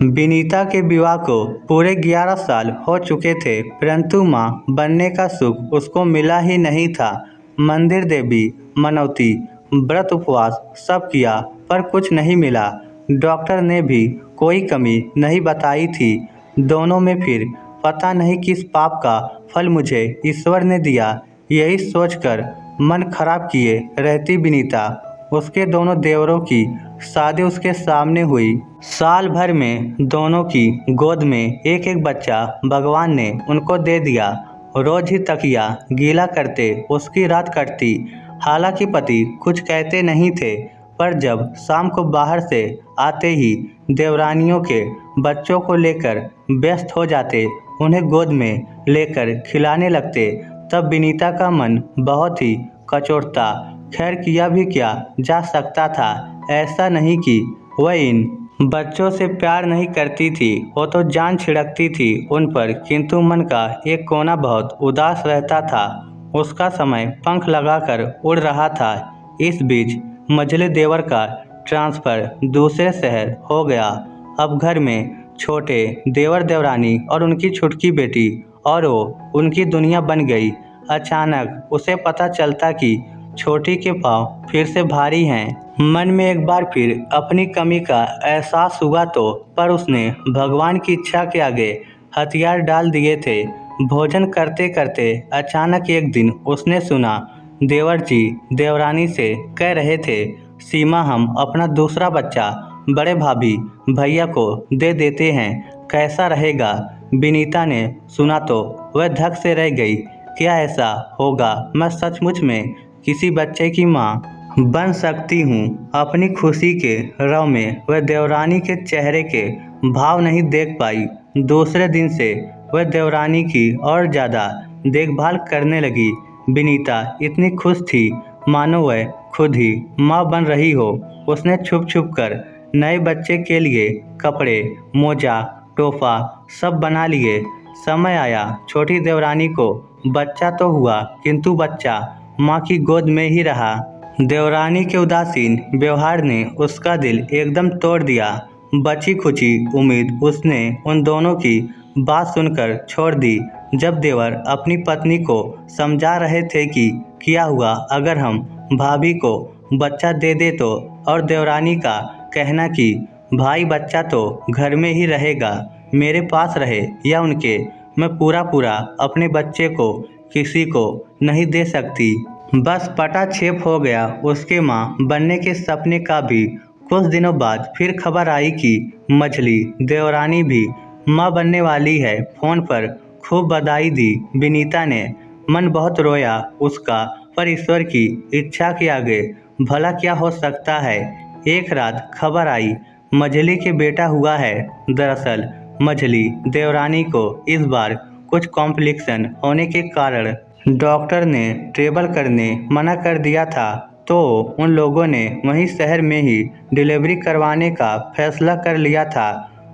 विनीता के विवाह को पूरे 11 साल हो चुके थे, परंतु मां बनने का सुख उसको मिला ही नहीं था। मंदिर, देवी, मनौती, व्रत, उपवास सब किया पर कुछ नहीं मिला। डॉक्टर ने भी कोई कमी नहीं बताई थी। दोनों में फिर पता नहीं किस पाप का फल मुझे ईश्वर ने दिया, यही सोचकर मन खराब किए रहती विनीता। उसके दोनों देवरों की शादी उसके सामने हुई। साल भर में दोनों की गोद में एक एक बच्चा भगवान ने उनको दे दिया। रोज ही तकिया गीला करते उसकी रात कटती। हालांकि पति कुछ कहते नहीं थे, पर जब शाम को बाहर से आते ही देवरानियों के बच्चों को लेकर व्यस्त हो जाते, उन्हें गोद में लेकर खिलाने लगते, तब विनीता का मन बहुत ही कचोटता। खैर, किया भी क्या जा सकता था। ऐसा नहीं कि वह इन बच्चों से प्यार नहीं करती थी, वो तो जान छिड़कती थी उन पर, किंतु मन का एक कोना बहुत उदास रहता था। उसका समय पंख लगाकर उड़ रहा था। इस बीच मझले देवर का ट्रांसफर दूसरे शहर हो गया। अब घर में छोटे देवर देवरानी और उनकी छुटकी बेटी और वो उनकी दुनिया बन गई। अचानक उसे पता चलता कि छोटी के पाँव फिर से भारी हैं। मन में एक बार फिर अपनी कमी का एहसास हुआ तो, पर उसने भगवान की इच्छा के आगे हथियार डाल दिए थे। भोजन करते करते अचानक एक दिन उसने सुना देवर जी देवरानी से कह रहे थे, सीमा, हम अपना दूसरा बच्चा बड़े भाभी भैया को दे देते हैं, कैसा रहेगा। विनीता ने सुना तो वह धक से रह गई। क्या ऐसा होगा? मैं सचमुच में किसी बच्चे की माँ बन सकती हूँ? अपनी खुशी के रव में वह देवरानी के चेहरे के भाव नहीं देख पाई। दूसरे दिन से वह देवरानी की और ज़्यादा देखभाल करने लगी। विनीता इतनी खुश थी मानो वह खुद ही माँ बन रही हो। उसने छुप छुप कर नए बच्चे के लिए कपड़े, मोजा, टोपा सब बना लिए। समय आया, छोटी देवरानी को बच्चा तो हुआ, किंतु बच्चा माँ की गोद में ही रहा। देवरानी के उदासीन व्यवहार ने उसका दिल एकदम तोड़ दिया। बची खुची उम्मीद उसने उन दोनों की बात सुनकर छोड़ दी। जब देवर अपनी पत्नी को समझा रहे थे कि क्या हुआ अगर हम भाभी को बच्चा दे दे तो, और देवरानी का कहना कि भाई बच्चा तो घर में ही रहेगा, मेरे पास रहे या उनके, मैं पूरा पूरा अपने बच्चे को किसी को नहीं दे सकती। बस पटाक्षेप हो गया उसके माँ बनने के सपने का भी। कुछ दिनों बाद फिर खबर आई कि मझली देवरानी भी माँ बनने वाली है। फोन पर खूब बधाई दी विनीता ने। मन बहुत रोया उसका, पर ईश्वर की इच्छा के आगे भला क्या हो सकता है। एक रात खबर आई मझली के बेटा हुआ है। दरअसल मझली देवरानी को इस बार कुछ कॉम्प्लिकेशन होने के कारण डॉक्टर ने ट्रेवल करने मना कर दिया था, तो उन लोगों ने वहीं शहर में ही डिलीवरी करवाने का फैसला कर लिया था।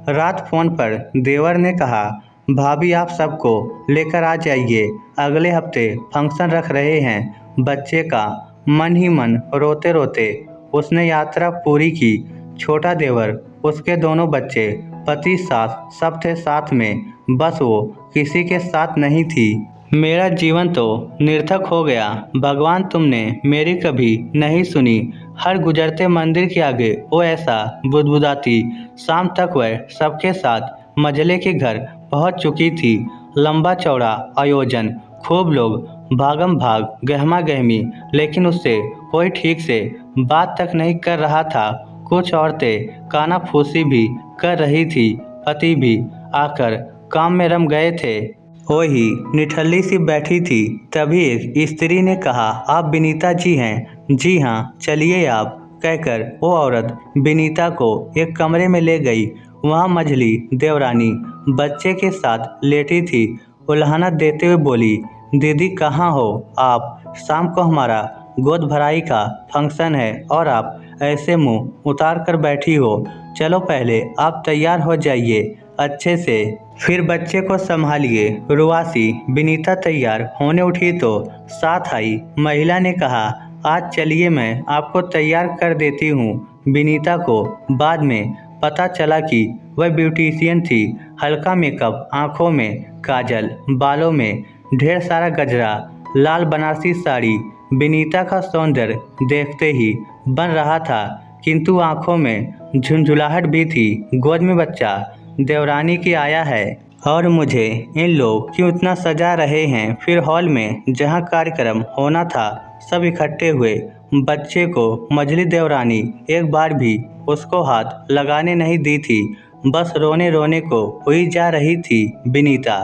रात फोन पर देवर ने कहा, भाभी आप सबको लेकर आ जाइए, अगले हफ्ते फंक्शन रख रहे हैं बच्चे का। मन ही मन रोते रोते उसने यात्रा पूरी की। छोटा देवर, उसके दोनों बच्चे, पति, सास सब थे साथ में, बस वो किसी के साथ नहीं थी। मेरा जीवन तो निरर्थक हो गया। भगवान, तुमने मेरी कभी नहीं सुनी। हर गुजरते मंदिर के आगे वो ऐसा बुदबुदाती। शाम तक वह सबके साथ मझले के घर पहुंच चुकी थी। लंबा चौड़ा आयोजन, खूब लोग, भागम भाग, गहमा गहमी, लेकिन उससे कोई ठीक से बात तक नहीं कर रहा था। कुछ औरतें कानाफूसी भी कर रही थी। पति भी आकर काम में रम गए थे। वही निठल्ली सी बैठी थी। तभी एक स्त्री ने कहा, आप विनीता जी हैं? जी हाँ, चलिए आप, कहकर वो औरत विनीता को एक कमरे में ले गई। वहाँ मझली देवरानी बच्चे के साथ लेटी थी। उल्हाना देते हुए बोली, दीदी कहाँ हो आप? शाम को हमारा गोद भराई का फंक्शन है और आप ऐसे मुंह उतार कर बैठी हो। चलो पहले आप तैयार हो जाइए अच्छे से, फिर बच्चे को संभालिए। रुआसी विनीता तैयार होने उठी तो साथ आई महिला ने कहा, आज चलिए मैं आपको तैयार कर देती हूँ। विनीता को बाद में पता चला कि वह ब्यूटिशियन थी। हल्का मेकअप, आंखों में काजल, बालों में ढेर सारा गजरा, लाल बनारसी साड़ी। विनीता का सौंदर्य देखते ही बन रहा था, किंतु आंखों में झुंझुलाहट भी थी। गोद में बच्चा देवरानी की आया है और मुझे इन लोग क्यों इतना सजा रहे हैं। फिर हॉल में जहां कार्यक्रम होना था सब इकट्ठे हुए। बच्चे को मझली देवरानी एक बार भी उसको हाथ लगाने नहीं दी थी, बस रोने रोने को हुई जा रही थी विनीता।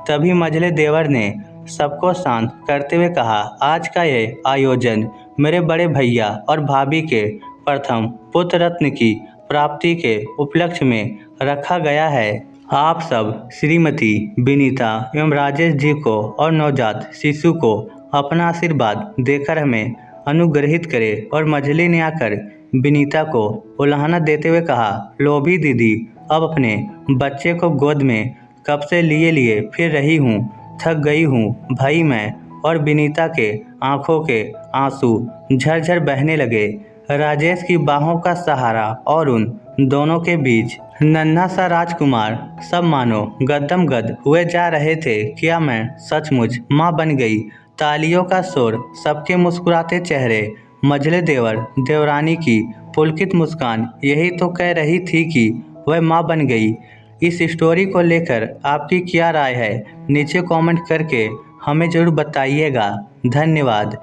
तभी मझले देवर ने सबको शांत करते हुए कहा, आज का ये आयोजन मेरे बड़े भैया और भाभी के प्रथम पुत्र रत्न की प्राप्ति के उपलक्ष्य में रखा गया है। आप सब श्रीमती विनीता एवं राजेश जी को और नवजात शिशु को अपना आशीर्वाद देकर हमें अनुग्रहित करें। और मझली ने आकर विनीता को उल्हाना देते हुए कहा, लोभी दीदी, अब अपने बच्चे को गोद में कब से लिए लिए फिर रही हूँ, थक गई हूँ भाई मैं। और विनीता के आंखों के आंसू झरझर बहने लगे। राजेश की बाहों का सहारा और उन दोनों के बीच नन्हा सा राजकुमार सब मानो गदम गद हुए जा रहे थे। क्या मैं सचमुच माँ बन गई? तालियों का शोर, सबके मुस्कुराते चेहरे, मझले देवर देवरानी की पुलकित मुस्कान यही तो कह रही थी कि वह माँ बन गई। इस स्टोरी को लेकर आपकी क्या राय है? नीचे कमेंट करके हमें ज़रूर बताइएगा। धन्यवाद।